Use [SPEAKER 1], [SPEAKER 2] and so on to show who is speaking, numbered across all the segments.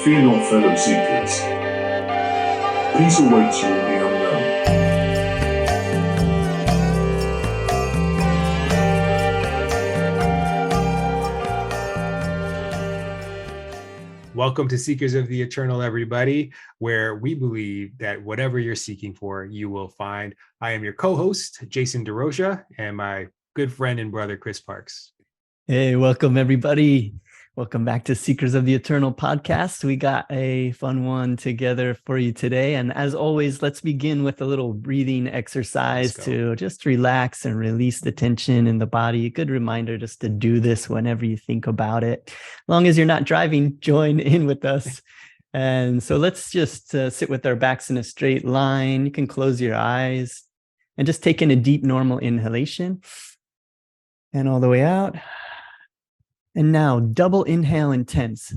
[SPEAKER 1] Fear not, fellow seekers. Peace awaits you in the unknown.
[SPEAKER 2] Welcome to Seekers of the Eternal, everybody, where we believe that whatever you're seeking for, you will find. I am your co-host, Jason DeRocha, and my good friend and brother, Chris Parks.
[SPEAKER 3] Hey, welcome everybody. Welcome back to Seekers of the Eternal podcast. We got a fun one together for you today. And as always, let's begin with a little breathing exercise to just relax and release the tension in the body. A good reminder just to do this whenever you think about it. As long as you're not driving, join in with us. And so let's just sit with our backs in a straight line. You can close your eyes and just take in a deep, normal inhalation and all the way out. And now double inhale and tense,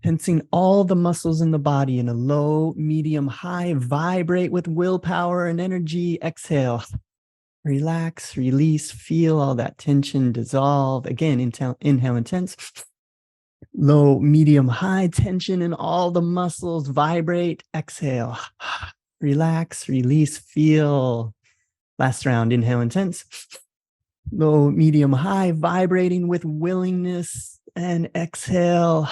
[SPEAKER 3] tensing all the muscles in the body in a low, medium, high, vibrate with willpower and energy. Exhale, relax, release, feel all that tension dissolve. Again, inhale and tense, low, medium, high tension in all the muscles, vibrate. Exhale, relax, release, feel. Last round, inhale and tense. Low, medium, high, vibrating with willingness, and exhale,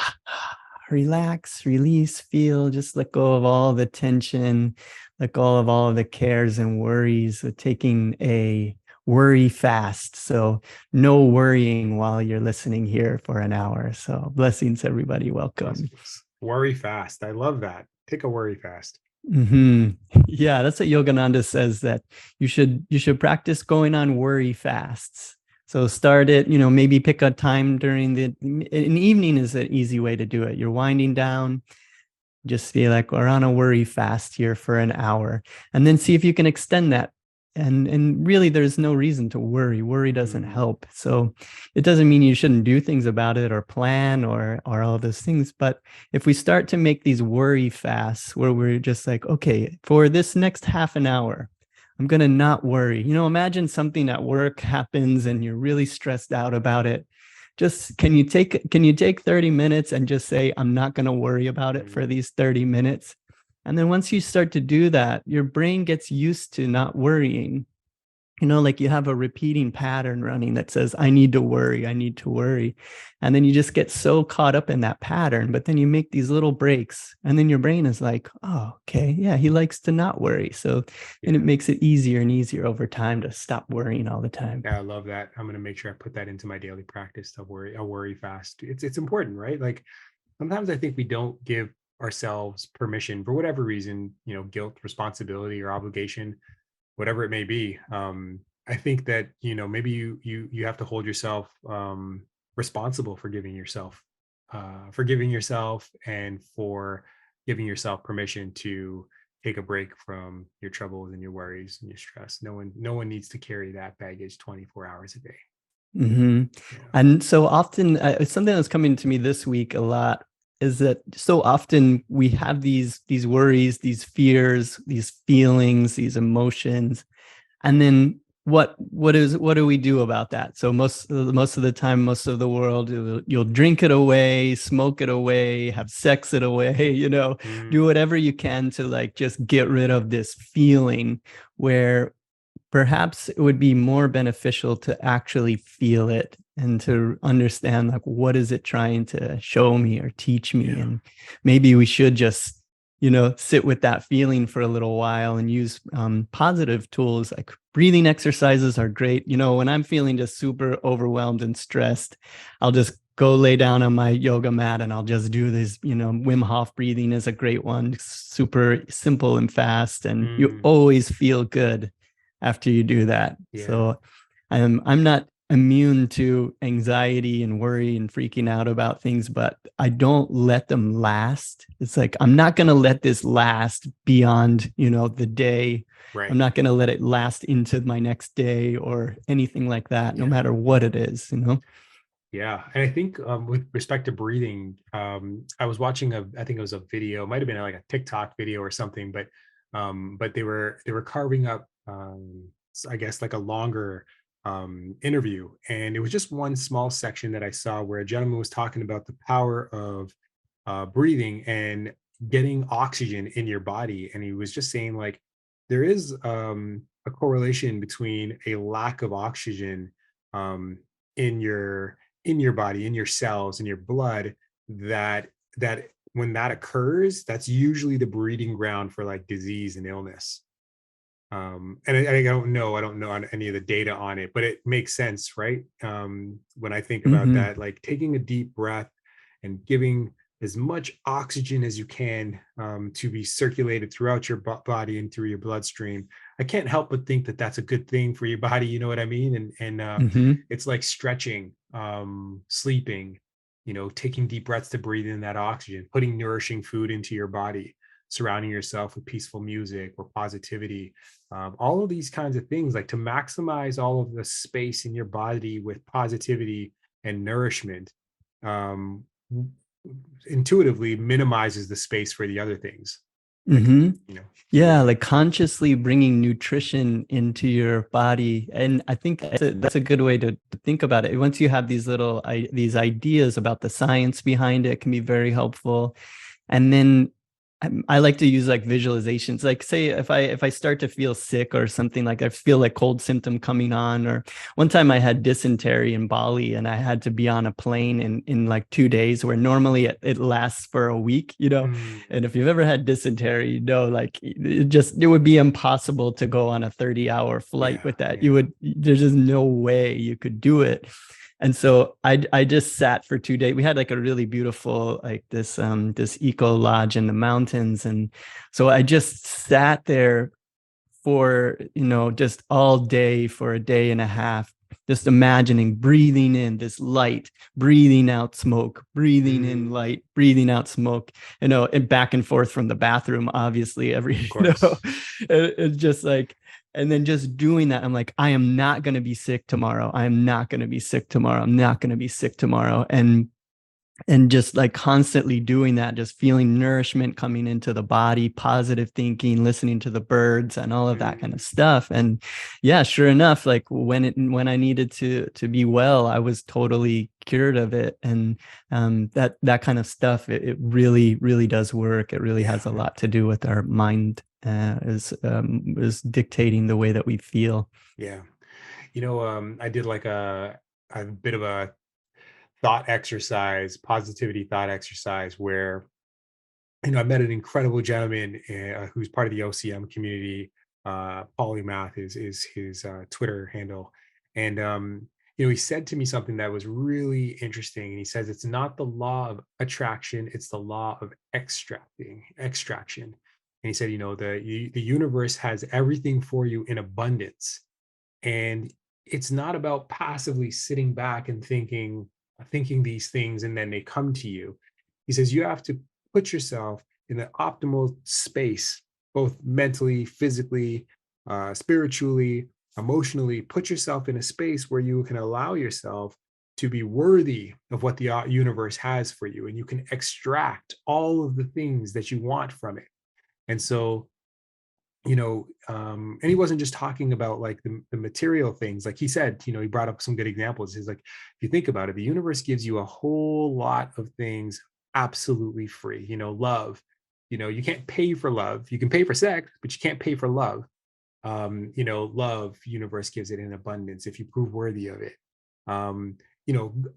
[SPEAKER 3] relax, release, feel, just let go of all the tension, let go of all of the cares and worries. So taking a worry fast. So no worrying while you're listening here for an hour. So blessings, everybody. Welcome.
[SPEAKER 2] Worry fast. I love that. Take a worry fast.
[SPEAKER 3] Yeah, that's what Yogananda says, that you should practice going on worry fasts. So start it, maybe pick a time during an evening is an easy way to do it. You're winding down, just be like, we're on a worry fast here for an hour, and then see if you can extend that. And really, there's no reason to worry. Worry doesn't help. So it doesn't mean you shouldn't do things about it or plan or all those things. But if we start to make these worry fasts where we're just like, okay, for this next half an hour, I'm going to not worry. Imagine something at work happens and you're really stressed out about it. Just can you take 30 minutes and just say, I'm not going to worry about it for these 30 minutes? And then once you start to do that, your brain gets used to not worrying. Like you have a repeating pattern running that says, I need to worry, I need to worry. And then you just get so caught up in that pattern, but then you make these little breaks and then your brain is like, oh, okay, yeah, he likes to not worry. So and it makes it easier and easier over time to stop worrying all the time.
[SPEAKER 2] Yeah, I love that. I'm going to make sure I put that into my daily practice to worry fast. It's important, right? Like sometimes I think we don't give ourselves permission for whatever reason, guilt, responsibility, or obligation, whatever it may be. I think that maybe you have to hold yourself responsible for giving yourself and for giving yourself permission to take a break from your troubles and your worries and your stress. No one needs to carry that baggage 24 hours a day.
[SPEAKER 3] Yeah. And so often it's something that's coming to me this week a lot, is that so often we have these worries, these fears, these feelings, these emotions, and then what do we do about that? So most of the time, most of the world, you'll drink it away, smoke it away, have sex it away, do whatever you can to like just get rid of this feeling, where perhaps it would be more beneficial to actually feel it and to understand, like, what is it trying to show me or teach me? Yeah. And maybe we should just, sit with that feeling for a little while and use positive tools. Like breathing exercises are great. When I'm feeling just super overwhelmed and stressed, I'll just go lay down on my yoga mat and I'll just do this, Wim Hof breathing is a great one. Super simple and fast. And you always feel good after you do that. Yeah. So I'm not immune to anxiety and worry and freaking out about things, but I don't let them last. It's like, I'm not going to let this last beyond, the day. Right. I'm not going to let it last into my next day or anything like that, no matter what it is,
[SPEAKER 2] Yeah. And I think with respect to breathing, I was watching I think it was a video, might've been like a TikTok video or something, but they were carving up, I guess like a longer interview. And it was just one small section that I saw where a gentleman was talking about the power of breathing and getting oxygen in your body. And he was just saying like there is a correlation between a lack of oxygen um, in your body, in your cells, in your blood, that when that occurs, that's usually the breeding ground for like disease and illness. And I don't know on any of the data on it, but it makes sense, right? When I think about
[SPEAKER 3] Hmm.
[SPEAKER 2] that, like taking a deep breath and giving as much oxygen as you can to be circulated throughout your body and through your bloodstream. I can't help but think that that's a good thing for your body. You know what I mean? And
[SPEAKER 3] Hmm.
[SPEAKER 2] it's like stretching, sleeping, taking deep breaths to breathe in that oxygen, putting nourishing food into your body, surrounding yourself with peaceful music or positivity, all of these kinds of things, like to maximize all of the space in your body with positivity and nourishment, um, intuitively minimizes the space for the other things. Like,
[SPEAKER 3] Hmm.
[SPEAKER 2] you know,
[SPEAKER 3] Yeah,
[SPEAKER 2] yeah.
[SPEAKER 3] like consciously bringing nutrition into your body. And I think that's a good way to think about it. Once you have these these ideas about the science behind it, it can be very helpful. And then I like to use like visualizations. Like say if I start to feel sick or something, like I feel like cold symptom coming on, or one time I had dysentery in Bali and I had to be on a plane in like 2 days where normally it lasts for a week, you know.
[SPEAKER 2] Mm,
[SPEAKER 3] And if you've ever had dysentery, you know, like it would be impossible to go on a 30-hour flight
[SPEAKER 2] yeah,
[SPEAKER 3] with that.
[SPEAKER 2] yeah.
[SPEAKER 3] There's just no way you could do it. And so I just sat for 2 days. We had like a really beautiful like this eco lodge in the mountains, and so I just sat there for just all day for a day and a half, just imagining breathing in this light, breathing out smoke, breathing in
[SPEAKER 2] Mm,
[SPEAKER 3] light, breathing out smoke, and back and forth from the bathroom, obviously every
[SPEAKER 2] of course.
[SPEAKER 3] it's just like, and then just doing that, I'm like, I am not going to be sick tomorrow. I am not going to be sick tomorrow. I'm not going to be sick tomorrow. And just like constantly doing that, just feeling nourishment coming into the body, positive thinking, listening to the birds and all of that kind of
[SPEAKER 2] Mm,
[SPEAKER 3] stuff. And yeah, sure enough, like when I needed to be well, I was totally cured of it. And that kind of stuff, it really, really does work. It really
[SPEAKER 2] yeah,
[SPEAKER 3] has a lot to do with our mind, is dictating the way that we feel.
[SPEAKER 2] yeah. I did like a bit of a thought exercise, positivity thought exercise where I met an incredible gentleman who's part of the OCM community. Polymath is his Twitter handle, and he said to me something that was really interesting. And he says it's not the law of attraction; it's the law of extraction. And he said, the universe has everything for you in abundance, and it's not about passively sitting back and thinking these things and then they come to you. He says you have to put yourself in the optimal space, both mentally, physically, spiritually, emotionally. Put yourself in a space where you can allow yourself to be worthy of what the universe has for you, and you can extract all of the things that you want from it. And so, and he wasn't just talking about like the material things. Like he said, he brought up some good examples. He's like, if you think about it, the universe gives you a whole lot of things absolutely free. Love, you can't pay for love. You can pay for sex, but you can't pay for love. Love, universe gives it in abundance if you prove worthy of it. um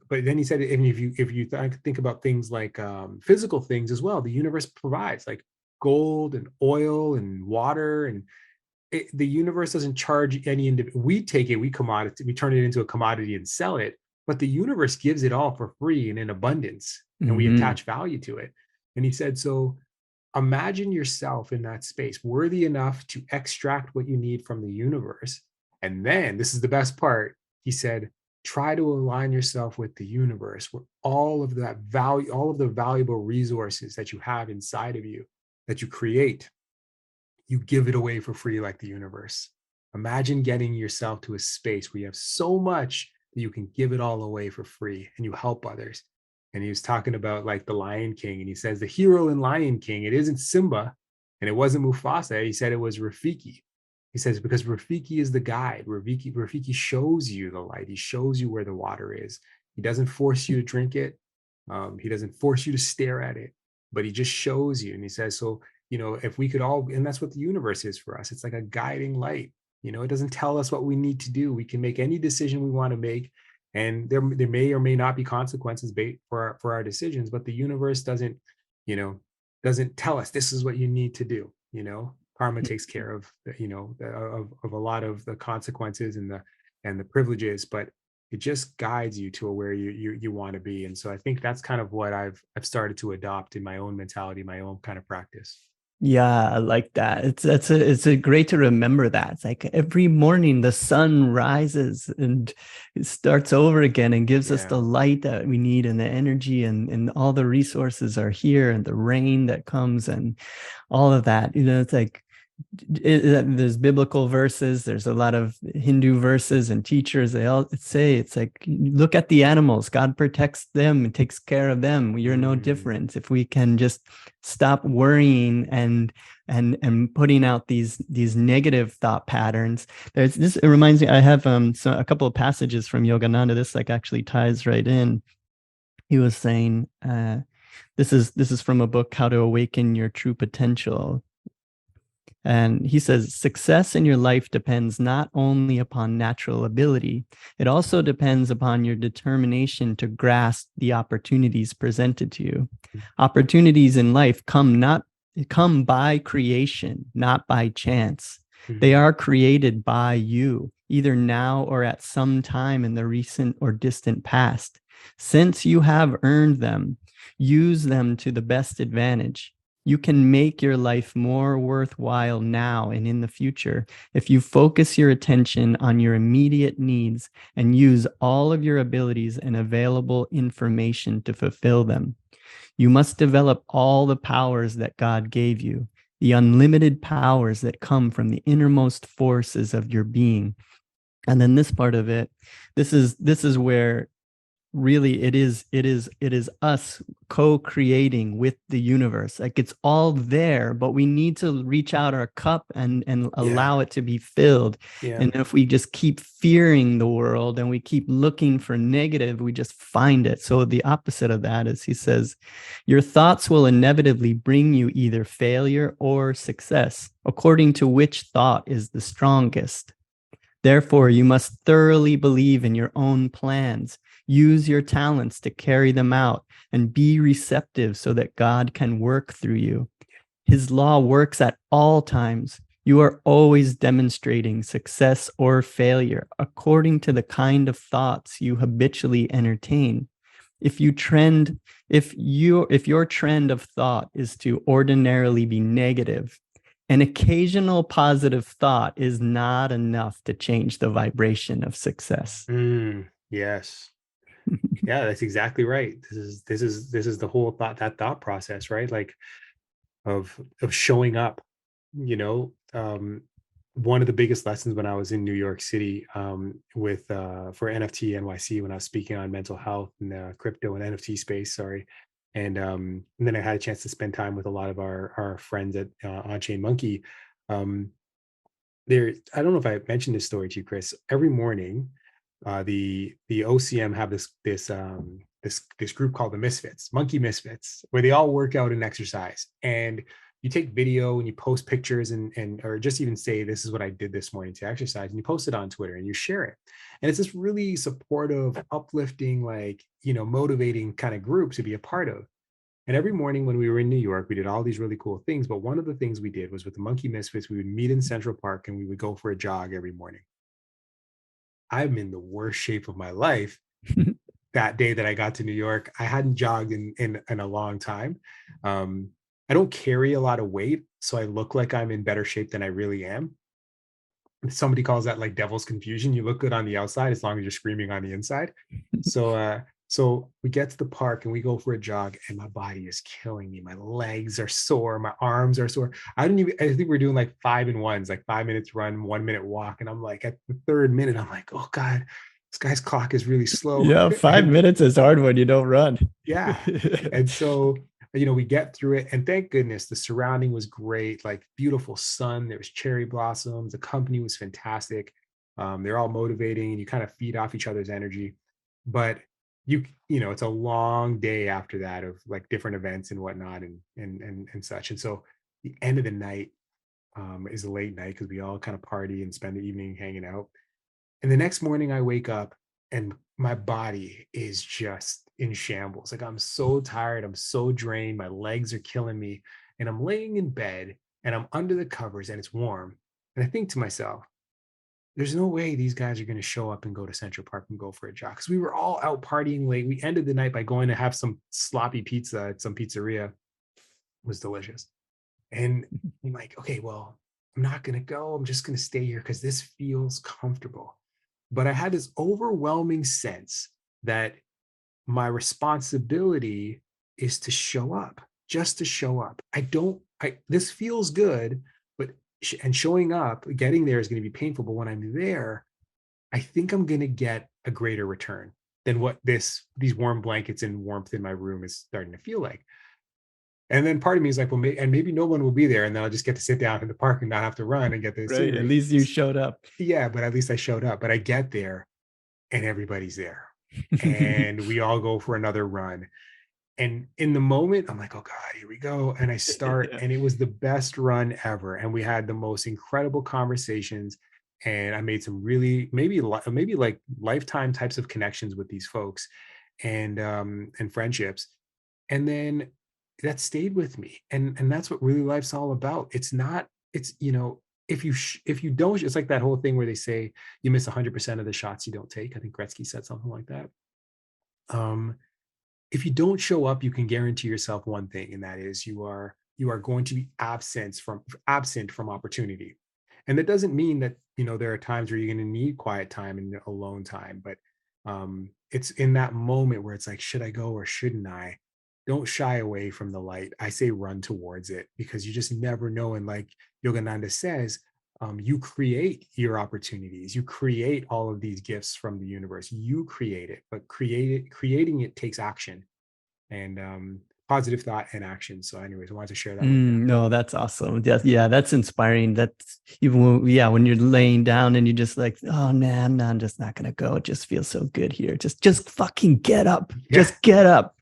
[SPEAKER 2] but then he said, and if you think about things like physical things as well, the universe provides like gold and oil and water, and the universe doesn't charge any individual. We take it, we turn it into a commodity and sell it, but the universe gives it all for free and in abundance, and we
[SPEAKER 3] Hmm.
[SPEAKER 2] attach value to it. And he said, so imagine yourself in that space, worthy enough to extract what you need from the universe. And then, this is the best part, he said, try to align yourself with the universe, where all of that value, all of the valuable resources that you have inside of you that you create, you give it away for free like the universe. Imagine getting yourself to a space where you have so much that you can give it all away for free and you help others. And he was talking about like the Lion King, and he says the hero in Lion King, it isn't Simba and it wasn't Mufasa. He said it was Rafiki. He says because Rafiki is the guide. Rafiki shows you the light. He shows you where the water is. He doesn't force you to drink it. He doesn't force you to stare at it. but he just shows you. And he says, so, if we could all, and that's what the universe is for us. It's like a guiding light. It doesn't tell us what we need to do. We can make any decision we want to make. And there may or may not be consequences for our decisions, but the universe doesn't tell us this is what you need to do. Karma takes care of, of a lot of the consequences and the privileges, but it just guides you to where you want to be. And so I think that's kind of what I've started to adopt in my own mentality, my own kind of practice.
[SPEAKER 3] Yeah, I like that. It's a great to remember that. It's like every morning the sun rises and it starts over again and gives us the light that we need and the energy, and all the resources are here, and the rain that comes and all of that. It's like there's biblical verses, there's a lot of Hindu verses and teachers. They all say it's like, look at the animals, God protects them and takes care of them. You're no different. If we can just stop worrying and putting out these negative thought patterns. It reminds me, I have a couple of passages from Yogananda. This like actually ties right in. He was saying, this is from a book, How to Awaken Your True Potential. And he says, success in your life depends not only upon natural ability, it also depends upon your determination to grasp the opportunities presented to you. Opportunities in life come by creation, not by chance. They are created by you, either now or at some time in the recent or distant past. Since you have earned them, use them to the best advantage. You can make your life more worthwhile now and in the future if you focus your attention on your immediate needs and use all of your abilities and available information to fulfill them. You must develop all the powers that God gave you, the unlimited powers that come from the innermost forces of your being. And then this part of it, this is where really it is us co-creating with the universe. Like it's all there, but we need to reach out our cup and allow it to be filled. And if we just keep fearing the world and we keep looking for negative, we just find it. So the opposite of that is, he says, your thoughts will inevitably bring you either failure or success, according to which thought is the strongest. Therefore, you must thoroughly believe in your own plans. Use your talents to carry them out and be receptive so that God can work through you. His law works at all times. You are always demonstrating success or failure according to the kind of thoughts you habitually entertain. If your trend of thought is to ordinarily be negative, an occasional positive thought is not enough to change the vibration of success.
[SPEAKER 2] Yes. Yeah, that's exactly right. This is the whole thought process, right? Like of showing up. One of the biggest lessons when I was in New York City with for NFT NYC, when I was speaking on mental health and crypto and NFT space, sorry. And then I had a chance to spend time with a lot of our friends at On-Chain Monkey. I don't know if I mentioned this story to you, Chris. Every morning, the OCM have this group called the Misfits, Monkey Misfits, where they all work out and exercise. And you take video and you post pictures and or just even say, this is what I did this morning to exercise, and you post it on Twitter and you share it. And it's this really supportive, uplifting, motivating kind of group to be a part of. And every morning when we were in New York, we did all these really cool things. But one of the things we did was with the Monkey Misfits, we would meet in Central Park and we would go for a jog every morning. I'm in the worst shape of my life. That day that I got to New York, I hadn't jogged in a long time. I don't carry a lot of weight, so I look like I'm in better shape than I really am. Somebody calls that like devil's confusion. You look good on the outside as long as you're screaming on the inside. So we get to the park and we go for a jog, and my body is killing me. My legs are sore, my arms are sore. I think we're doing like 5 and 1s, like 5 minutes run, 1 minute walk. And I'm like, at the third minute, I'm like, oh God, this guy's clock is really slow.
[SPEAKER 3] Yeah, 5 minutes is hard when you don't run.
[SPEAKER 2] Yeah. And so, we get through it, and thank goodness the surrounding was great, like beautiful sun, there was cherry blossoms, the company was fantastic. They're all motivating and you kind of feed off each other's energy. But it's a long day after that of like different events and whatnot and such. And so the end of the night is a late night because we all kind of party and spend the evening hanging out. And the next morning I wake up and my body is just in shambles. Like I'm so tired, I'm so drained, my legs are killing me, and I'm laying in bed and I'm under the covers and it's warm. And I think to myself, there's no way these guys are going to show up and go to Central Park and go for a jog. Because we were all out partying late. We ended the night by going to have some sloppy pizza at some pizzeria. It was delicious. And I'm like, okay, well, I'm not going to go. I'm just going to stay here because this feels comfortable. But I had this overwhelming sense that my responsibility is to show up, just to show up. This feels good, but and showing up, getting there is going to be painful. But when I'm there, I think I'm going to get a greater return than what these warm blankets and warmth in my room is starting to feel like. And then part of me is like, well, maybe no one will be there, and then I'll just get to sit down in the park and not have to run and get this.
[SPEAKER 3] Right. At least you showed up.
[SPEAKER 2] Yeah, but at least I showed up. But I get there, and everybody's there, and we all go for another run. And in the moment, I'm like, oh God, here we go. And I start, and it was the best run ever. And we had the most incredible conversations. And I made some really, maybe like lifetime types of connections with these folks and friendships. And then that stayed with me. And that's what really life's all about. It's not, it's, if you don't, it's like that whole thing where they say you miss 100% of the shots you don't take. I think Gretzky said something like that. If you don't show up, you can guarantee yourself one thing, and that is you are going to be absent from opportunity. And that doesn't mean that there are times where you're going to need quiet time and alone time, but it's in that moment where it's like, should I go or shouldn't I? Don't shy away from the light. I say run towards it, because you just never know. And like Yogananda says, you create your opportunities. You create all of these gifts from the universe. You create it, but creating it takes action and positive thought and action. So anyways, I wanted to share that with you.
[SPEAKER 3] No, that's awesome. Yeah, that's inspiring. That's even when you're laying down and you're just like, oh man, I'm just not gonna go. It just feels so good here. Just fucking get up. Yeah.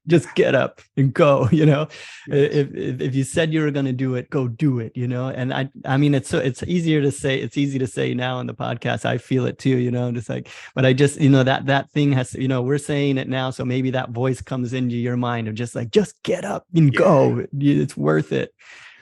[SPEAKER 3] Just get up and go. Yes. If you said you were gonna do it, go do it. And I mean, it's easier to say. It's easy to say now on the podcast. I feel it too. Just like, but I just that thing has to, we're saying it now, so maybe that voice comes into your mind of just like, just get up and go. It's worth it.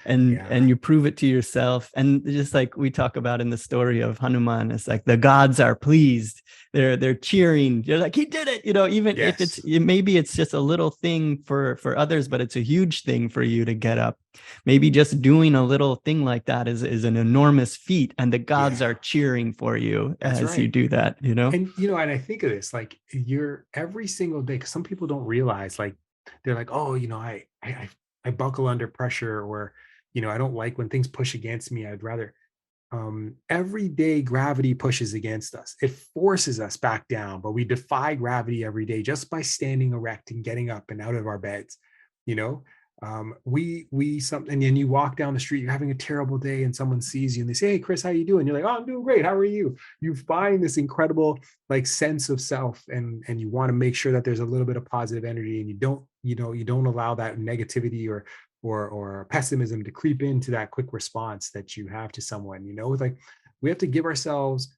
[SPEAKER 3] And you prove it to yourself. And just like we talk about in the story of Hanuman, it's like the gods are pleased. They're cheering. You're like, he did it. Even if maybe it's just a little thing for others, but it's a huge thing for you to get up. Maybe just doing a little thing like that is an enormous feat, and the gods are cheering for you as you do that. And
[SPEAKER 2] and I think of this like you're every single day, because some people don't realize, like they're like, oh, I buckle under pressure, or I don't like when things push against me. I'd rather every day gravity pushes against us. It forces us back down, but we defy gravity every day just by standing erect and getting up and out of our beds. And you walk down the street, you're having a terrible day, and someone sees you and they say, hey Chris, how you doing? You're like, oh, I'm doing great. How are you? You find this incredible like sense of self, and you want to make sure that there's a little bit of positive energy, and you don't allow that negativity or pessimism to creep into that quick response that you have to someone. Like we have to give ourselves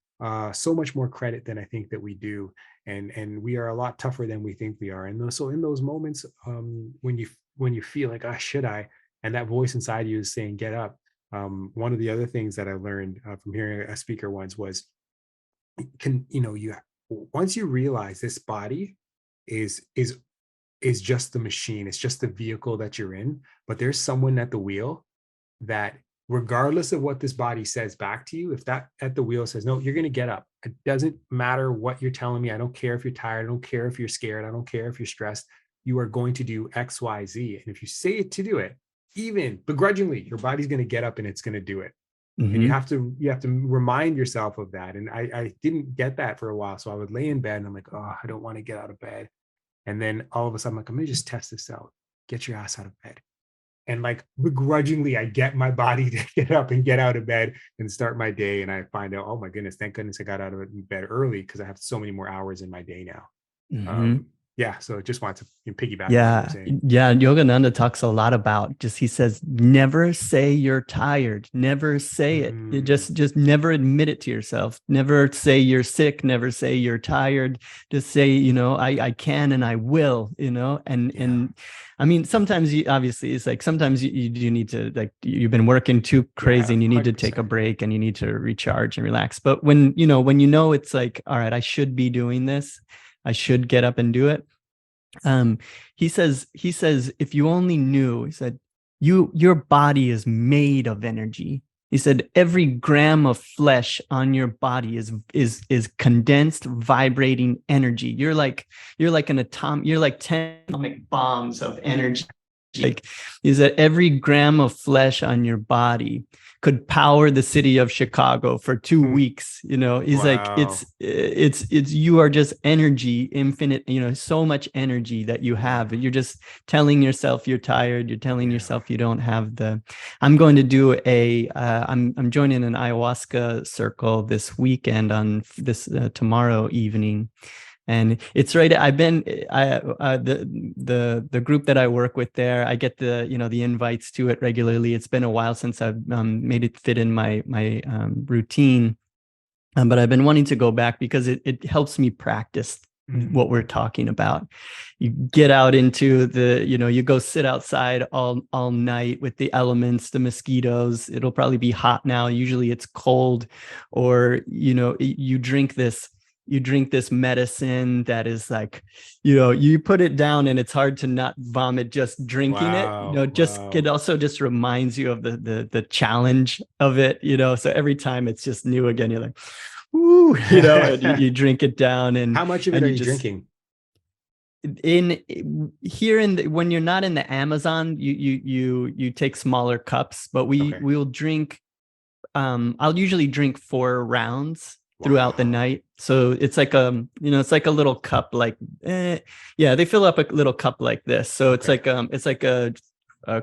[SPEAKER 2] so much more credit than I think that we do, and we are a lot tougher than we think we are. And so in those moments, when you feel like, should I? And that voice inside you is saying, get up. One of the other things that I learned from hearing a speaker once was, once you realize this body is just the machine, it's just the vehicle that you're in, but there's someone at the wheel that, regardless of what this body says back to you, if that at the wheel says, no, you're going to get up. It doesn't matter what you're telling me. I don't care if you're tired. I don't care if you're scared. I don't care if you're stressed. You are going to do X, Y, Z. And if you say it to do it, even begrudgingly, your body's going to get up and it's going to do it. Mm-hmm. And you have to remind yourself of that. And I didn't get that for a while. So I would lay in bed and I'm like, oh, I don't want to get out of bed. And then all of a sudden, I'm like, I'm going to just test this out. Get your ass out of bed. And like begrudgingly, I get my body to get up and get out of bed and start my day. And I find out, oh my goodness, thank goodness I got out of bed early, because I have so many more hours in my day now. Mm-hmm. Yeah. So just want to piggyback on what
[SPEAKER 3] Yeah.
[SPEAKER 2] you're saying.
[SPEAKER 3] Yeah. Yogananda talks a lot about he says, never say you're tired. Never say it. You just never admit it to yourself. Never say you're sick. Never say you're tired. Just say, I can and I will, and I mean, sometimes obviously it's like, sometimes you need to, like, you've been working too crazy and you need to take a break and you need to recharge and relax. But when it's like, all right, I should be doing this, I should get up and do it. He says, if you only knew, he said, your body is made of energy. He said, every gram of flesh on your body is condensed, vibrating energy. You're like an atom. You're like 10 atomic bombs of energy. Like, is that every gram of flesh on your body could power the city of Chicago for 2 weeks. He's like, it's you are just energy, infinite, so much energy that you have. You're just telling yourself you're tired. You're telling yourself you don't have I'm going to do I'm joining an ayahuasca circle this weekend on this tomorrow evening. And it's right. The group that I work with there, I get the invites to it regularly. It's been a while since I've made it fit in my routine, but I've been wanting to go back because it helps me practice what we're talking about. You get out into you go sit outside all night with the elements, the mosquitoes. It'll probably be hot now. Usually it's cold, or you drink this medicine that is like, you put it down and it's hard to not vomit just drinking it. It also just reminds you of the challenge of it, so every time it's just new again. You're like, ooh, and you drink it down. And
[SPEAKER 2] how much of it are you drinking?
[SPEAKER 3] When you're not in the Amazon, you take smaller cups, but we'll drink. I'll usually drink 4 rounds throughout the night. So it's like it's like a little cup, like they fill up a little cup like this. So it's like a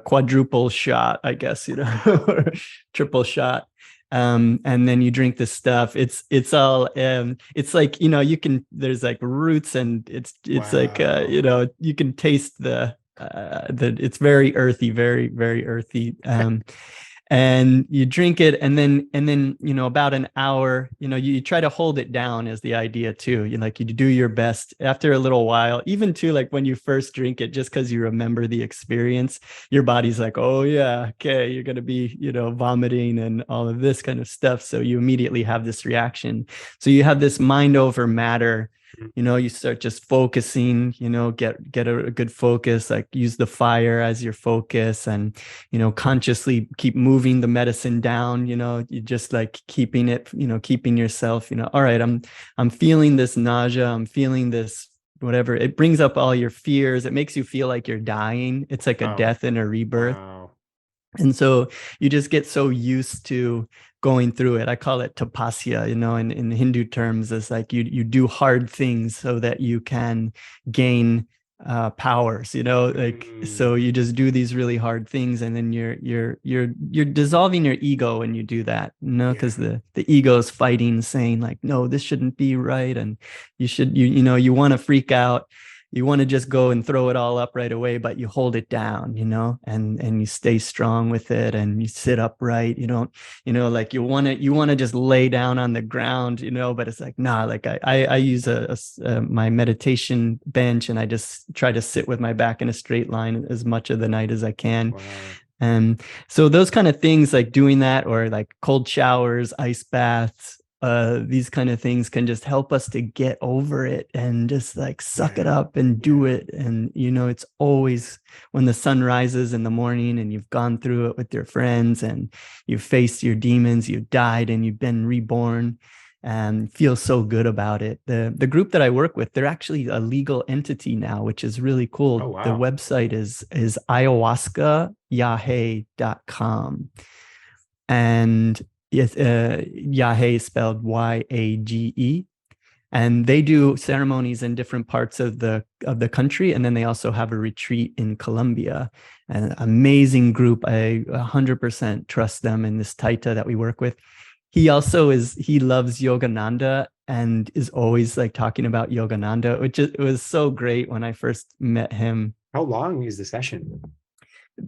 [SPEAKER 3] quadruple shot, I guess, or triple shot. And then you drink this stuff. It's all it's like, there's like roots, and it's like you can taste the it's very earthy, very, very earthy. And you drink it, and then about an hour, you try to hold it down is the idea too. You do your best. After a little while, even too, like when you first drink it, just because you remember the experience, your body's like, oh yeah, okay, you're gonna be vomiting and all of this kind of stuff. So you immediately have this reaction. So you have this mind over matter. You start just focusing, get a good focus, like use the fire as your focus, and, consciously keep moving the medicine down, you just like keeping it, keeping yourself, all right, I'm feeling this nausea. I'm feeling this, whatever. It brings up all your fears. It makes you feel like you're dying. It's like a death and a rebirth. And so you just get so used to going through it. I call it tapasya, in Hindu terms. It's like you do hard things so that you can gain powers, so you just do these really hard things, and then you're dissolving your ego when you do that, because the ego is fighting, saying like, no, this shouldn't be right, and you want to freak out. You want to just go and throw it all up right away, but you hold it down, and you stay strong with it, and you sit upright. You don't, like you want to just lay down on the ground, but it's like, nah, like I use my meditation bench, and I just try to sit with my back in a straight line as much of the night as I can. And so those kind of things, like doing that, or like cold showers, ice baths, these kind of things can just help us to get over it and just like suck it up and do it. And, it's always when the sun rises in the morning and you've gone through it with your friends and you've faced your demons, you've died and you've been reborn, and feel so good about it. The group that I work with, they're actually a legal entity now, which is really cool. Oh, wow. The website is ayahuascayahe.com. And yes, Yahe is spelled Yage, and they do ceremonies in different parts of the country, and then they also have a retreat in Colombia. An amazing group. I 100% trust them in this Taita that we work with. he loves Yogananda and is always like talking about Yogananda, which it was so great when I first met him.
[SPEAKER 2] How long is the session?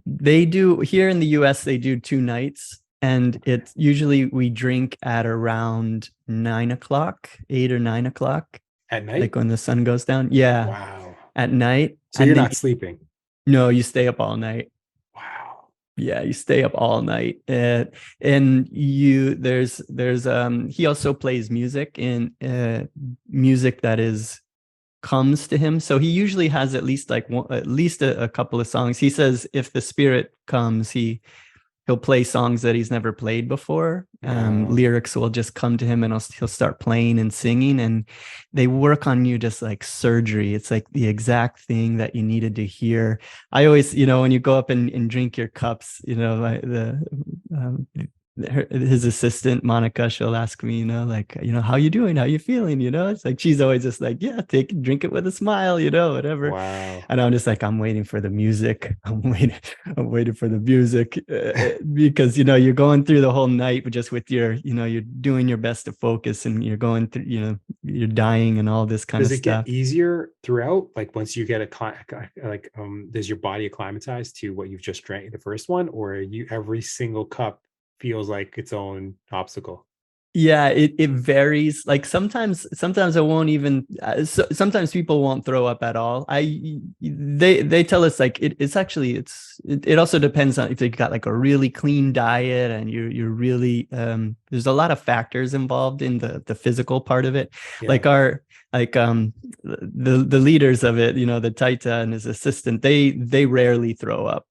[SPEAKER 3] They do here in the US, they do 2 nights, and it's usually we drink at around 9 o'clock, 8 or 9 o'clock
[SPEAKER 2] At night?
[SPEAKER 3] like when the sun goes down. Yeah.
[SPEAKER 2] Wow.
[SPEAKER 3] At night.
[SPEAKER 2] So
[SPEAKER 3] and
[SPEAKER 2] you're
[SPEAKER 3] then
[SPEAKER 2] not sleeping?
[SPEAKER 3] No, you stay up all night.
[SPEAKER 2] Wow.
[SPEAKER 3] Yeah, you stay up all night. And there's he also plays music, in music that comes to him. So he usually has at least a couple of songs. He says if the spirit comes, he'll play songs that he's never played before.
[SPEAKER 2] Wow.
[SPEAKER 3] Lyrics will just come to him, and he'll start playing and singing, and they work on you just like surgery. It's like the exact thing that you needed to hear. I always, when you go up and drink your cups, his assistant Monica, she'll ask me, how you doing, how you feeling, it's like she's always just like, yeah, drink it with a smile, whatever.
[SPEAKER 2] Wow.
[SPEAKER 3] And I'm just like, I'm waiting for the music. I'm waiting for the music, because you're going through the whole night just with your, you're doing your best to focus, and you're going through, you're dying and all this kind of stuff.
[SPEAKER 2] Does it get easier throughout? Like once you get does your body acclimatize to what you've just drank the first one, or every single cup feels like its own obstacle?
[SPEAKER 3] Yeah, it varies. Like sometimes I won't even. Sometimes people won't throw up at all. They tell us like it also depends on if you got like a really clean diet, and you're really there's a lot of factors involved in the physical part of it. Yeah. The leaders of it, the Taita and his assistant, they rarely throw up.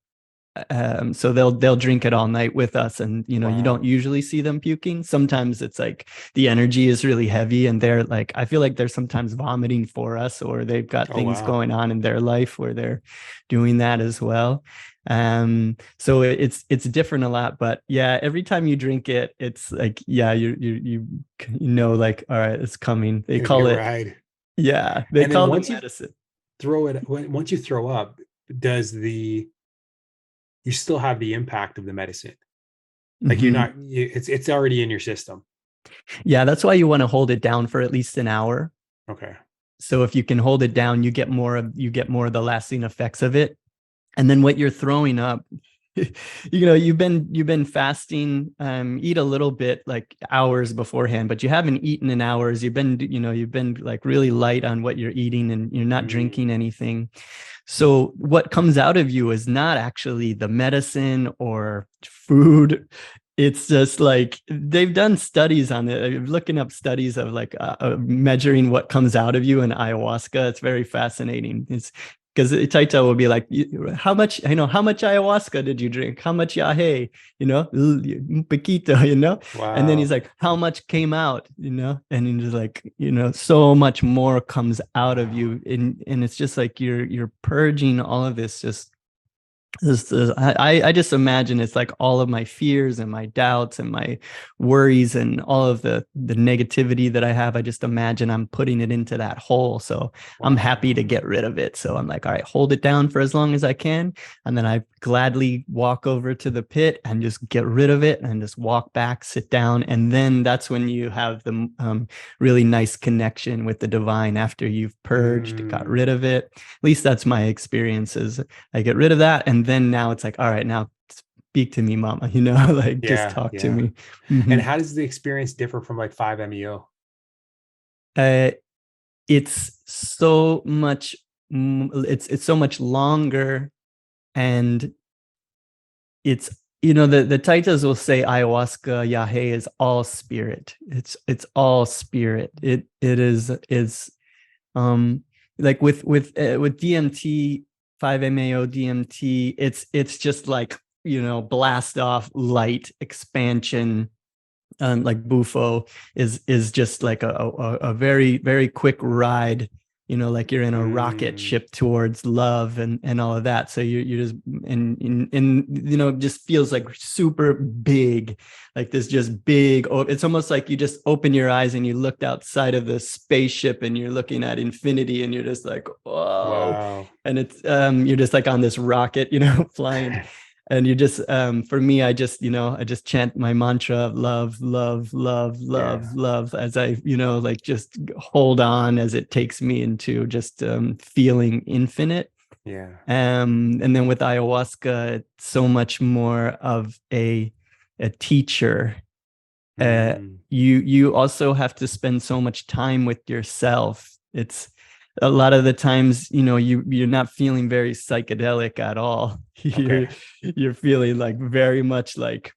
[SPEAKER 3] So they'll drink it all night with us, and
[SPEAKER 2] Wow.
[SPEAKER 3] You don't usually see them puking. Sometimes it's like the energy is really heavy, and they're like, I feel like they're sometimes vomiting for us, or they've got things going on in their life where they're doing that as well. So it's different a lot, but yeah, every time you drink it, it's like, yeah, you like, all right, it's coming. They call it
[SPEAKER 2] ride.
[SPEAKER 3] Yeah, they call it medicine.
[SPEAKER 2] Once you throw up, you still have the impact of the medicine. Like it's already in your system.
[SPEAKER 3] Yeah, that's why you want to hold it down for at least an hour.
[SPEAKER 2] Okay.
[SPEAKER 3] So if you can hold it down, you get more of the lasting effects of it. And then what you're throwing up, you've been fasting, eat a little bit like hours beforehand, but you haven't eaten in hours. You've been like really light on what you're eating, and you're not drinking anything. So what comes out of you is not actually the medicine or food. It's just like they've done studies on it. I'm looking up studies of like measuring what comes out of you in ayahuasca. It's very fascinating. It's because Taita will be like, how much ayahuasca did you drink? How much yahe? Un poquito,
[SPEAKER 2] Wow.
[SPEAKER 3] And then he's like, how much came out? And he's like, so much more comes out of you, and it's just like you're purging all of this. I just imagine it's like all of my fears and my doubts and my worries and all of the negativity that I have. I just imagine I'm putting it into that hole. So wow. I'm happy to get rid of it. So I'm like, all right, hold it down for as long as I can. And then I gladly walk over to the pit and just get rid of it and just walk back, sit down. And then that's when you have the really nice connection with the divine after you've purged, got rid of it. At least that's my experiences. I get rid of that, and then now it's like, all right, now speak to me, mama, just talk to me.
[SPEAKER 2] Mm-hmm. And how does the experience differ from like 5-MeO?
[SPEAKER 3] It's so much longer, and it's the Taitas will say ayahuasca yahe is all spirit. It's all spirit. It is like with DMT, 5-MeO DMT, it's just like, blast off light expansion. Like Bufo is just like a very, very quick ride, like you're in a rocket ship towards love and all of that. So you just and just feels like super big, like this just big. It's almost like you just open your eyes and you looked outside of the spaceship and you're looking at infinity, and you're just like, whoa. Wow. And it's you're just like on this rocket, flying. And you just for me, I just chant my mantra of love, love, love, love, love, as I like just hold on as it takes me into just feeling infinite. And then with ayahuasca, it's so much more of a teacher. You also have to spend so much time with yourself. It's a lot of the times, you're not feeling very psychedelic at all. You're feeling like very much like,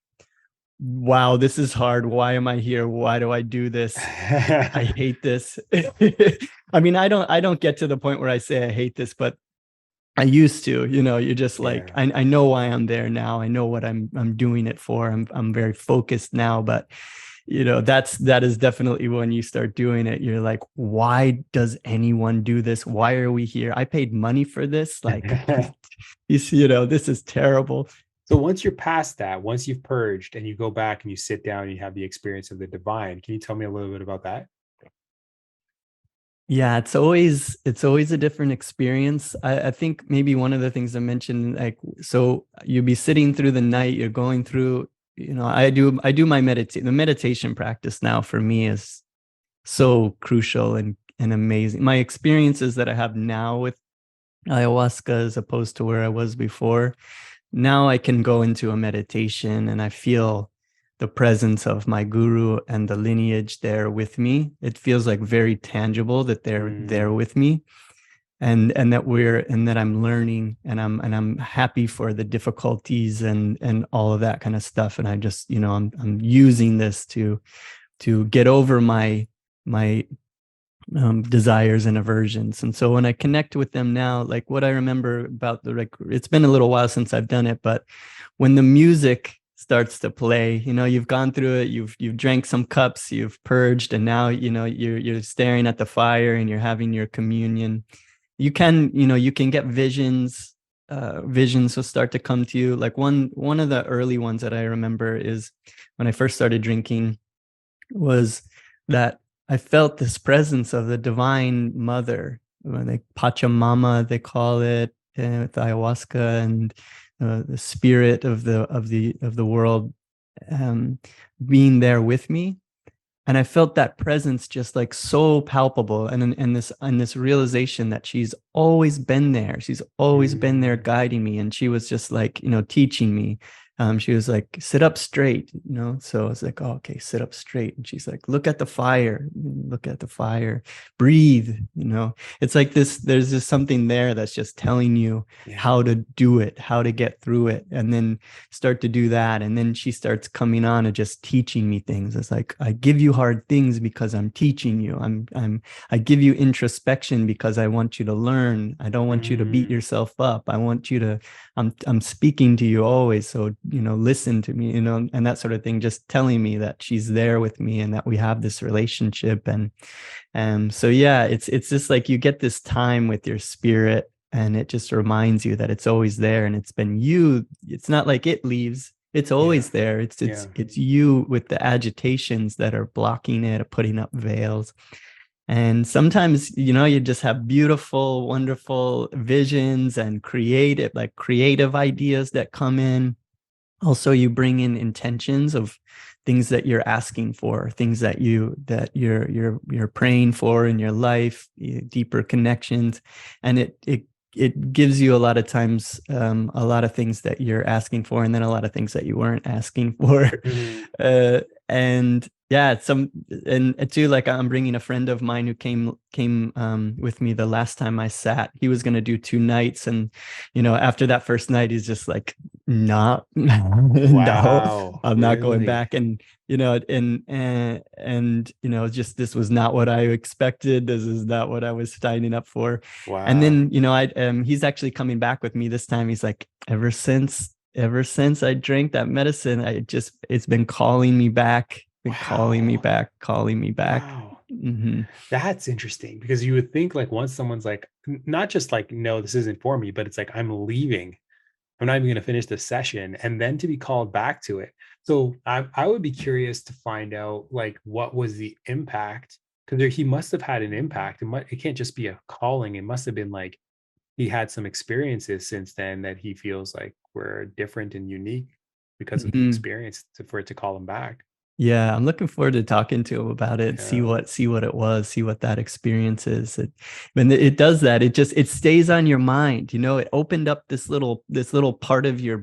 [SPEAKER 3] wow, this is hard. Why am I here? Why do I do this? I hate this. I mean, I don't get to the point where I say I hate this, but I used to. You're just like, I know why I'm there now. I know what I'm doing it for. I'm very focused now, but that is definitely when you start doing it, you're like, why does anyone do this? Why are we here? I paid money for this. Like, this is terrible.
[SPEAKER 2] So once you're past that, once you've purged and you go back and you sit down and you have the experience of the divine, can you tell me a little bit about that?
[SPEAKER 3] Yeah, it's always a different experience. I think maybe one of the things I mentioned, like, so you'll be sitting through the night, you're going through, I do my the meditation practice now for me is so crucial and amazing. My experiences that I have now with ayahuasca as opposed to where I was before, now I can go into a meditation and I feel the presence of my guru and the lineage there with me. It feels like very tangible that they're there with me, and that I'm learning, and I'm happy for the difficulties and all of that kind of stuff. And I just, I'm using this to get over my desires and aversions. And so when I connect with them now, like what I remember about it's been a little while since I've done it, but when the music starts to play, you've gone through it, you've drank some cups, you've purged, and now, you're staring at the fire and you're having your communion. You can get visions. Visions will start to come to you. Like one of the early ones that I remember is when I first started drinking, was that I felt this presence of the divine mother, like Pachamama, they call it, with ayahuasca, and the spirit of the world being there with me. And I felt that presence just like so palpable, and this realization that she's always been there. She's always been there guiding me. And she was just like, teaching me. She was like, sit up straight, so I was like, oh, okay, sit up straight. And she's like, look at the fire, breathe. It's like this, there's just something there that's just telling you how to do it, how to get through it, and then start to do that. And then she starts coming on and just teaching me things. It's like, I give you hard things because I'm teaching you. I give you introspection because I want you to learn. I don't want you to beat yourself up. I want you to, I'm speaking to you always. So, listen to me, and that sort of thing, just telling me that she's there with me and that we have this relationship. And so, yeah, it's just like you get this time with your spirit, and it just reminds you that it's always there, and it's been you. It's not like it leaves. It's always there. It's you with the agitations that are blocking it, putting up veils. And sometimes, you just have beautiful, wonderful visions and creative ideas that come in. Also, you bring in intentions of things that you're asking for, things that you're praying for in your life, deeper connections, and it gives you a lot of times a lot of things that you're asking for, and then a lot of things that you weren't asking for. And yeah, and too, like, I'm bringing a friend of mine who came with me the last time I sat. He was going to do 2 nights, and after that first night, he's just like, no, I'm not going back. And just, this was not what I expected. This is not what I was signing up for. And then he's actually coming back with me this time. He's like, ever since I drank that medicine, it's been calling me back. Calling me back.
[SPEAKER 2] Wow. That's interesting, because you would think, like, once someone's like, not just like, no, this isn't for me, but it's like, I'm leaving, I'm not even going to finish the session, and then to be called back to it. So I would be curious to find out, like, what was the impact, because he must have had an impact. It can't just be a calling. It must have been like he had some experiences since then that he feels like were different and unique because of the
[SPEAKER 3] Mhm.
[SPEAKER 2] experience for it to call him back.
[SPEAKER 3] Yeah, I'm looking forward to talking to him about it, see
[SPEAKER 2] Yeah.
[SPEAKER 3] what it was, see what that experience is. When it does that, it stays on your mind. You know, it opened up this little part of your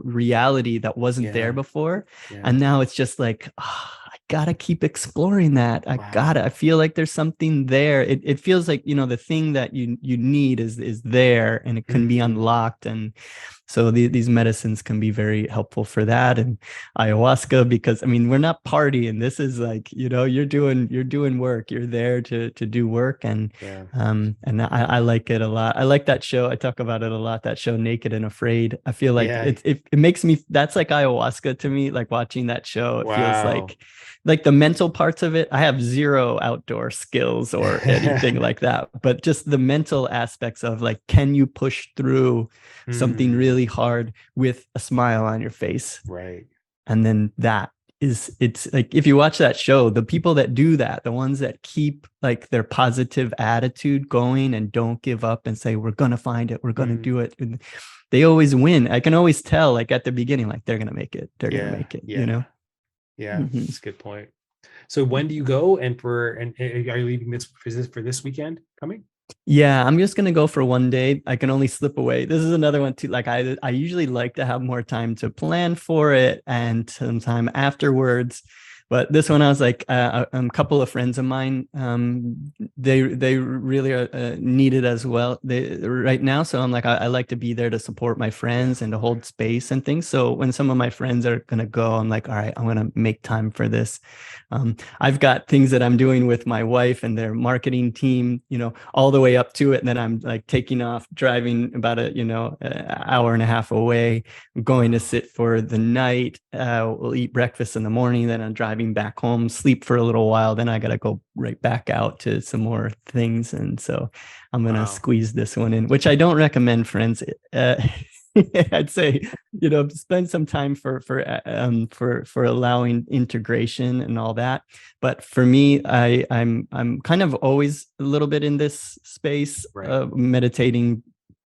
[SPEAKER 3] reality that wasn't there
[SPEAKER 2] Yeah.
[SPEAKER 3] before.
[SPEAKER 2] Yeah.
[SPEAKER 3] And now it's just like, I gotta keep exploring that.
[SPEAKER 2] Wow.
[SPEAKER 3] I feel like there's something there. It feels like, you know, the thing that you need is there, and it can be
[SPEAKER 2] Mhm.
[SPEAKER 3] unlocked. And so these medicines can be very helpful for that. And ayahuasca, because I mean, we're not partying. This is like, you know, you're doing work. You're there to do work.
[SPEAKER 2] Yeah.
[SPEAKER 3] And I like it a lot. I like that show. I talk about it a lot, that show Naked and Afraid. I feel like
[SPEAKER 2] Yeah.
[SPEAKER 3] it makes me, that's like ayahuasca to me, like watching that show. It feels
[SPEAKER 2] Wow.
[SPEAKER 3] like the mental parts of it. I have zero outdoor skills or anything like that, but just the mental aspects of like, can you push through something really hard with a smile on your face?
[SPEAKER 2] Right.
[SPEAKER 3] And then it's like, if you watch that show, the people that do that, the ones that keep like their positive attitude going and don't give up and say, we're gonna find it, we're gonna do it, and they always win. I can always tell, like at the beginning, like they're gonna make it, you know.
[SPEAKER 2] Yeah, that's a good point. So when do you go, and are you leaving this for this weekend coming?
[SPEAKER 3] Yeah, I'm just gonna go for one day. I can only slip away. This is another one too. Like I usually like to have more time to plan for it and some time afterwards. But this one, I was like, a couple of friends of mine, they really are needed as well. They right now, so I'm like, I like to be there to support my friends and to hold space and things. So when some of my friends are gonna go, I'm like, all right, I'm gonna make time for this. I've got things that I'm doing with my wife and their marketing team, you know, all the way up to it. And then I'm like taking off, driving about an hour and a half away. I'm going to sit for the night. We'll eat breakfast in the morning. Then I'm driving back home, sleep for a little while. Then I got to go right back out to some more things. And so I'm going to squeeze this one in, which I don't recommend, friends. I'd say, you know, spend some time for allowing integration and all that. But for me, I'm kind of always a little bit in this space of meditating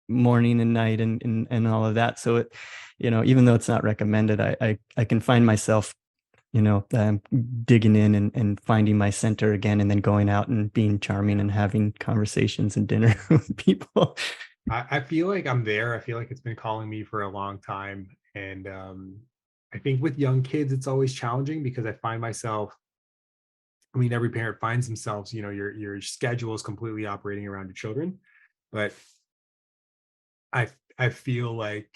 [SPEAKER 3] morning and night and all of that. So it, you know, even though it's not recommended, I can find myself, you know, digging in and finding my center again, and then going out and being charming and having conversations and dinner with people.
[SPEAKER 2] I feel like I'm there. I feel like it's been calling me for a long time. And I think with young kids, it's always challenging because I find myself, I mean, every parent finds themselves, you know, your schedule is completely operating around your children. But I feel like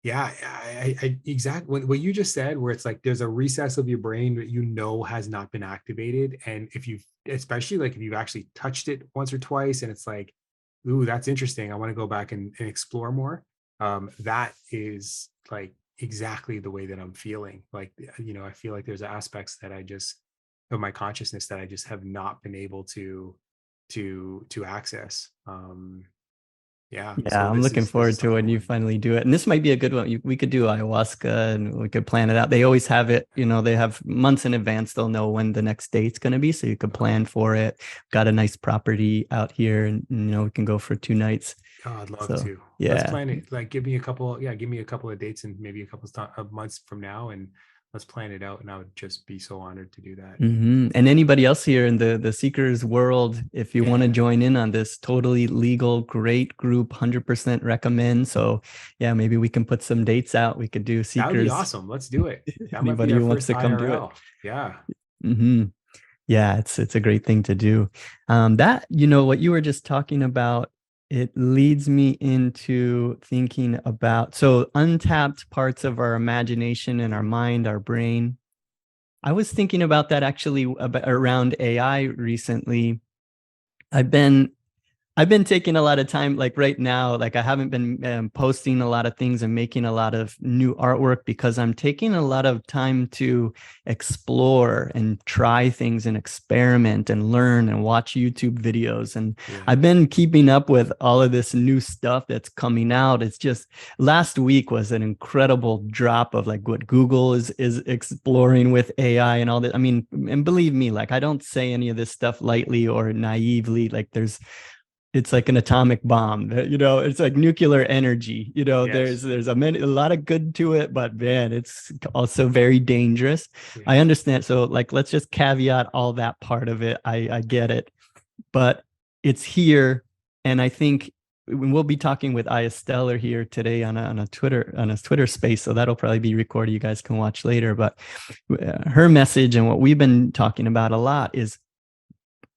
[SPEAKER 2] yeah, I exactly what you just said, where it's like there's a recess of your brain that you know has not been activated. And if you've, especially like if you've actually touched it once or twice and it's like, ooh, that's interesting, I want to go back and explore more. That is like exactly the way that I'm feeling. Like, you know, I feel like there's aspects that I just of my consciousness that I just have not been able to access. Yeah.
[SPEAKER 3] Yeah,
[SPEAKER 2] So
[SPEAKER 3] I'm looking
[SPEAKER 2] this
[SPEAKER 3] forward
[SPEAKER 2] is
[SPEAKER 3] to when you finally do it. And this might be a good one. We could do ayahuasca and we could plan it out. They always have it, you know, they have months in advance. They'll know when the next date's going to be. So you could plan for it. Got a nice property out here, and, you know, we can go for 2 nights.
[SPEAKER 2] Oh, I'd love
[SPEAKER 3] So,
[SPEAKER 2] to.
[SPEAKER 3] yeah.
[SPEAKER 2] Let's plan it. Like, give me a couple of dates and maybe a couple of months from now, and let's plan it out. And I would just be so honored to do that.
[SPEAKER 3] And anybody else here in the seekers world, if you want to join in on this, totally legal, great group, 100% recommend. So yeah, maybe we can put some dates out. We could do seekers.
[SPEAKER 2] That would be awesome. Let's do it. That might
[SPEAKER 3] Anybody
[SPEAKER 2] be our
[SPEAKER 3] who wants
[SPEAKER 2] first
[SPEAKER 3] to come
[SPEAKER 2] IRL.
[SPEAKER 3] do it.
[SPEAKER 2] Yeah.
[SPEAKER 3] Yeah, it's a great thing to do. That, you know, what you were just talking about, it leads me into thinking about, so untapped parts of our imagination and our mind, our brain. I was thinking about that actually around AI recently. I've been taking a lot of time, like right now, like I haven't been posting a lot of things and making a lot of new artwork because I'm taking a lot of time to explore and try things and experiment and learn and watch YouTube videos. And I've been keeping up with all of this new stuff that's coming out. It's just, last week was an incredible drop of like what Google is exploring with AI and all that. I mean, and believe me, like I don't say any of this stuff lightly or naively. Like it's like an atomic bomb, it's like nuclear energy,
[SPEAKER 2] Yes.
[SPEAKER 3] there's a lot of good to it, but man, it's also very dangerous.
[SPEAKER 2] Yeah.
[SPEAKER 3] I understand. So like, let's just caveat all that part of it. I get it, but it's here. And I think we'll be talking with Aya Stellar here today on a Twitter space. So that'll probably be recorded. You guys can watch later, but her message and what we've been talking about a lot is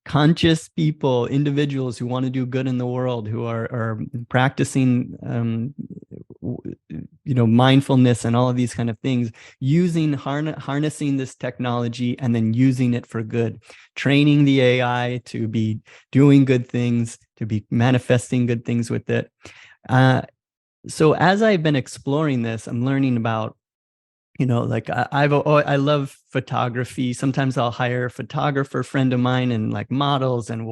[SPEAKER 3] conscious people, individuals who want to do good in the world, who are practicing, mindfulness and all of these kind of things, using harnessing this technology and then using it for good, training the AI to be doing good things, to be manifesting good things with it. So as I've been exploring this, I'm learning about, like I love photography. Sometimes I'll hire a photographer friend of mine and like models, and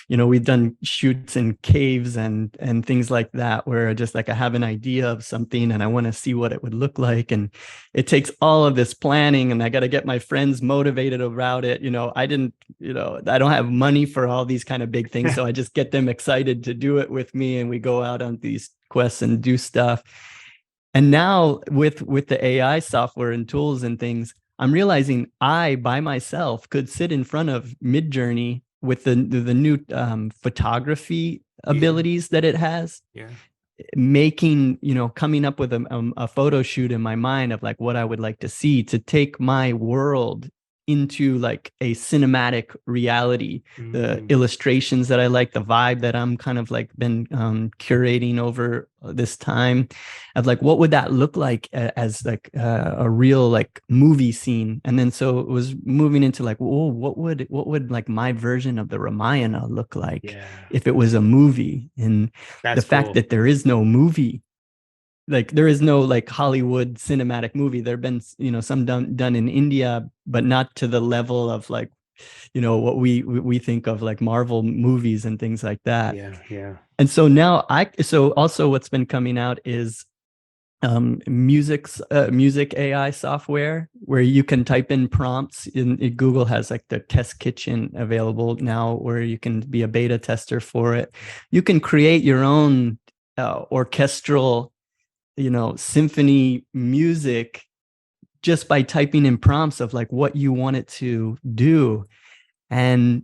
[SPEAKER 3] we've done shoots in caves and things like that, where just like I have an idea of something and I want to see what it would look like. And it takes all of this planning, and I got to get my friends motivated about it. I don't have money for all these kind of big things. So I just get them excited to do it with me, and we go out on these quests and do stuff. And now with the AI software and tools and things, I'm realizing I, by myself, could sit in front of Midjourney with the new photography abilities that it has, making, coming up with a photo shoot in my mind of like what I would like to see, to take my world into like a cinematic reality, the illustrations that I like, the vibe that I'm kind of like been curating over this time of like, what would that look like as like a real like movie scene? And then so it was moving into like, oh, what would like my version of the Ramayana look like if it was a movie? And the fact that there is no movie, like there is no like Hollywood cinematic movie. There have been, some done in India, but not to the level of like, what we think of like Marvel movies and things like that.
[SPEAKER 2] Yeah.
[SPEAKER 3] And so now so also what's been coming out is music AI software, where you can type in prompts. In Google has like the test kitchen available now, where you can be a beta tester for it. You can create your own orchestral symphony music just by typing in prompts of like what you want it to do. And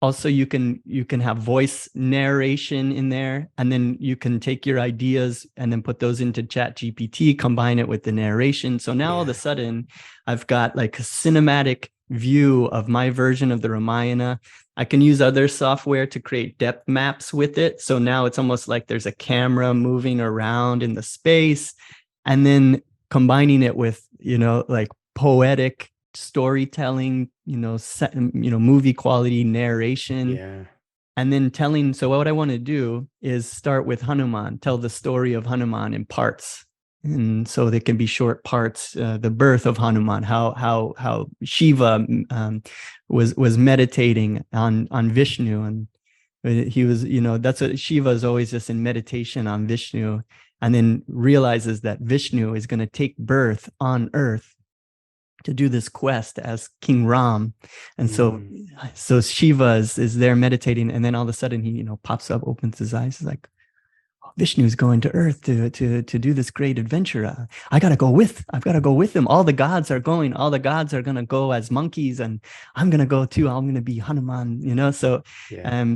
[SPEAKER 3] also you can have voice narration in there, and then you can take your ideas and then put those into ChatGPT, combine it with the narration. So now all of a sudden I've got like a cinematic view of my version of the Ramayana. I can use other software to create depth maps with it. So now it's almost like there's a camera moving around in the space, and then combining it with, like poetic storytelling, movie quality narration. And then telling, so what I want to do is start with Hanuman, tell the story of Hanuman in parts. And so they can be short parts, the birth of Hanuman, how Shiva was meditating on Vishnu, and he was, that's what Shiva is always just in meditation on Vishnu, and then realizes that Vishnu is going to take birth on earth to do this quest as King Ram. And so Shiva is there meditating, and then all of a sudden he pops up, opens his eyes, is like, Vishnu's going to Earth to do this great adventure. I've got to go with him. All the gods are going. All the gods are going to go as monkeys, and I'm going to go too. I'm going to be Hanuman, So,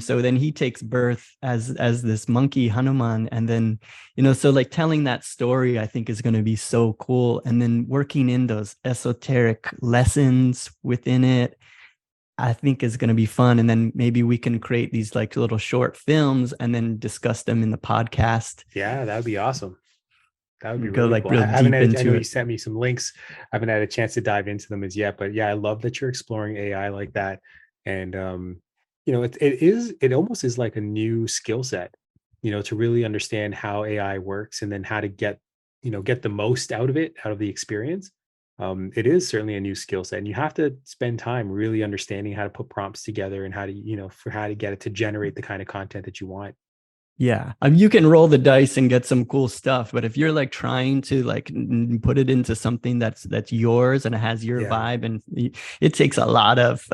[SPEAKER 3] so then he takes birth as this monkey Hanuman, and then, so like telling that story, I think is going to be so cool. And then working in those esoteric lessons within it, I think is going to be fun. And then maybe we can create these like little short films and then discuss them in the podcast.
[SPEAKER 2] Yeah, that would be awesome. That would be
[SPEAKER 3] go
[SPEAKER 2] really
[SPEAKER 3] like
[SPEAKER 2] cool.
[SPEAKER 3] real deep into
[SPEAKER 2] I know
[SPEAKER 3] it.
[SPEAKER 2] you sent me some links. I haven't had a chance to dive into them as yet, but yeah, I love that you're exploring AI like that. And it almost is like a new skill set, to really understand how AI works, and then how to get the most out of it, out of the experience. It is certainly a new skill set, and you have to spend time really understanding how to put prompts together and how to, for how to get it to generate the kind of content that you want.
[SPEAKER 3] Yeah. You can roll the dice and get some cool stuff, but if you're like trying to like put it into something that's yours and it has your vibe, and it takes a lot of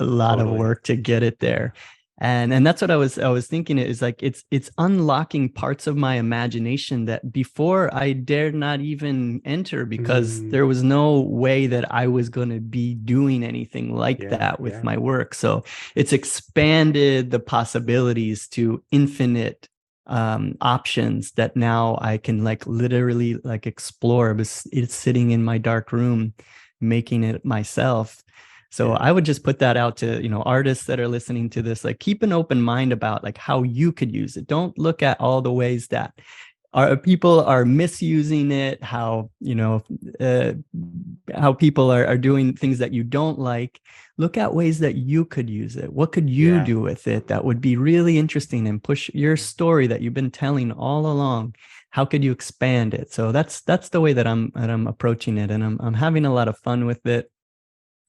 [SPEAKER 3] work to get it there. And that's what I was thinking. It is like it's unlocking parts of my imagination that before I dared not even enter, because there was no way that I was going to be doing anything like that with my work. So it's expanded the possibilities to infinite options that now I can like literally like explore. It's sitting in my dark room, making it myself. So I would just put that out to, you know, artists that are listening to this, like keep an open mind about like how you could use it. Don't look at all the ways that people are misusing it, how, you know, how people are doing things that you don't like. Look at ways that you could use it. What could you do with it that would be really interesting and push your story that you've been telling all along? How could you expand it? So that's the way that I'm approaching it, and I'm having a lot of fun with it.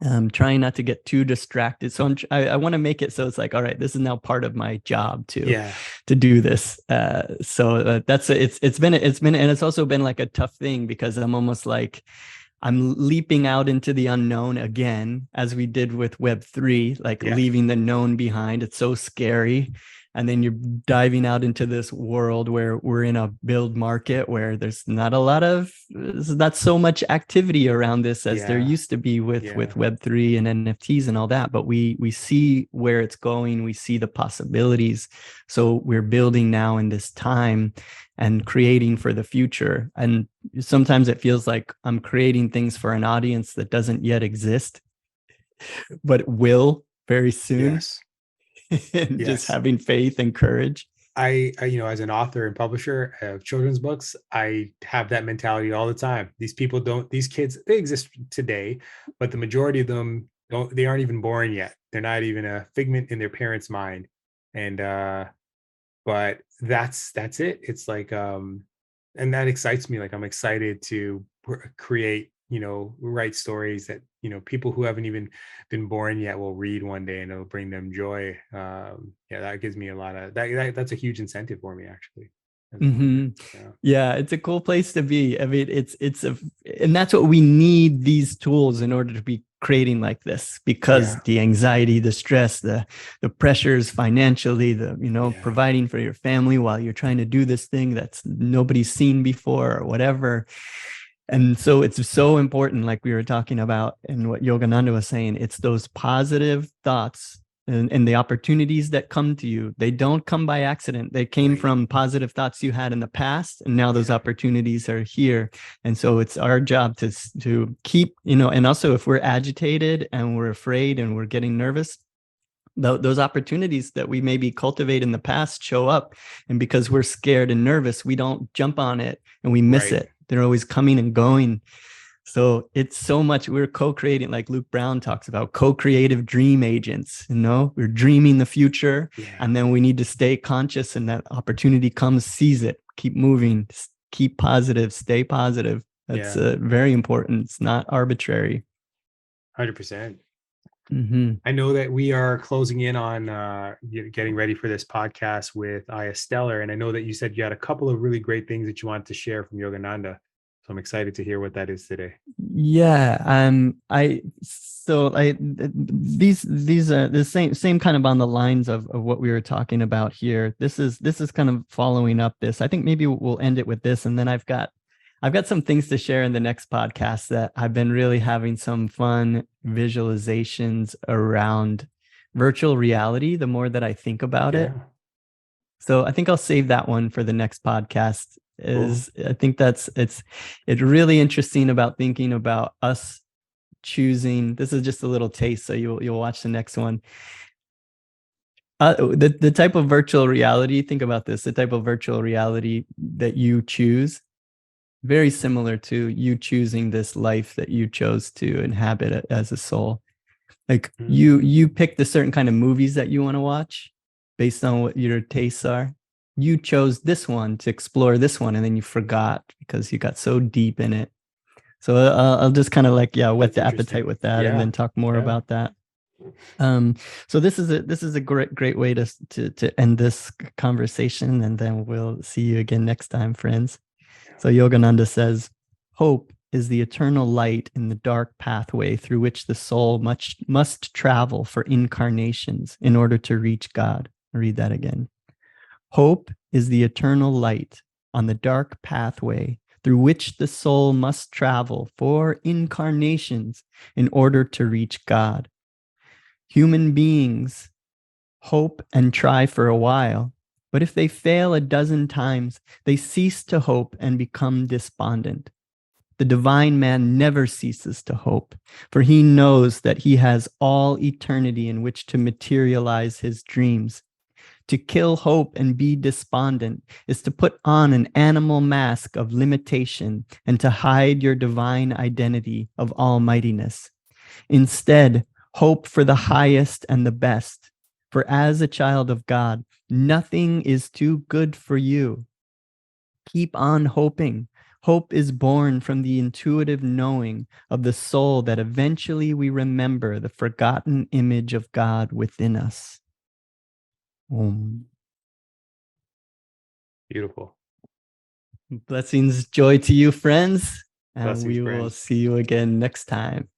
[SPEAKER 3] I'm trying not to get too distracted. So I want to make it so it's like, all right, this is now part of my job to do this. That's it's been, and it's also been like a tough thing, because I'm almost like I'm leaping out into the unknown again, as we did with Web3, like leaving the known behind. It's so scary. And then you're diving out into this world where we're in a build market where there's not so much activity around this as there used to be with Web3 and NFTs and all that. But we see where it's going. We see the possibilities. So we're building now in this time and creating for the future. And sometimes it feels like I'm creating things for an audience that doesn't yet exist, but will very soon.
[SPEAKER 2] Yes.
[SPEAKER 3] And just having faith and courage.
[SPEAKER 2] I, you know, as an author and publisher of children's books, I have that mentality all the time. These kids, they exist today, but the majority of them they aren't even born yet. They're not even a figment in their parents' mind. And, but that's it. It's like, and that excites me. Like, I'm excited to create, you know, write stories that, you know, people who haven't even been born yet will read one day, and it'll bring them joy. That gives me a lot of that's a huge incentive for me, actually.
[SPEAKER 3] Yeah, it's a cool place to be. I mean, and that's what we need, these tools, in order to be creating like this, because the anxiety, the stress, the pressures financially, providing for your family while you're trying to do this thing that's nobody's seen before or whatever. And so it's so important, like we were talking about and what Yogananda was saying, it's those positive thoughts and the opportunities that come to you. They don't come by accident. They came from positive thoughts you had in the past, and now those opportunities are here. And so it's our job to keep, and also if we're agitated and we're afraid and we're getting nervous, those opportunities that we maybe cultivate in the past show up. And because we're scared and nervous, we don't jump on it and we miss it. They're always coming and going. So it's so much, we're co-creating, like Luke Brown talks about, co-creative dream agents. We're dreaming the future, and then we need to stay conscious, and that opportunity comes, seize it, keep moving, keep positive, stay positive. That's very important. It's not arbitrary.
[SPEAKER 2] 100%. I know that we are closing in on getting ready for this podcast with Stellar, and I know that you said you had a couple of really great things that you wanted to share from Yogananda. So I'm excited to hear what that is today.
[SPEAKER 3] Yeah, these are the same kind of on the lines of what we were talking about here. This is kind of following up this. I think maybe we'll end it with this, and then I've got some things to share in the next podcast that I've been really having some fun visualizations around virtual reality the more that I think about it. So I think I'll save that one for the next podcast. I think it's really interesting about thinking about us choosing. This is just a little taste, so you'll watch the next one. The type of virtual reality, think about this, the type of virtual reality that you choose, very similar to you choosing this life that you chose to inhabit as a soul. Like you picked a certain kind of movies that you want to watch based on what your tastes are. You chose this one to explore this one, and then you forgot because you got so deep in it. So I'll just kind of whet the appetite with that, and then talk more about that. So this is a great way to end this conversation, and then we'll see you again next time, friends. So Yogananda says, hope is the eternal light in the dark pathway through which the soul must travel for incarnations in order to reach God. I'll read that again. Hope is the eternal light on the dark pathway through which the soul must travel for incarnations in order to reach God. Human beings hope and try for a while, but if they fail a dozen times, they cease to hope and become despondent. The divine man never ceases to hope, for he knows that he has all eternity in which to materialize his dreams. To kill hope and be despondent is to put on an animal mask of limitation and to hide your divine identity of almightiness. Instead, hope for the highest and the best. For as a child of God, nothing is too good for you. Keep on hoping. Hope is born from the intuitive knowing of the soul that eventually we remember the forgotten image of God within us.
[SPEAKER 2] Beautiful.
[SPEAKER 3] Blessings, joy to you, friends. And
[SPEAKER 2] Blessings,
[SPEAKER 3] we will
[SPEAKER 2] friends.
[SPEAKER 3] see you again next time.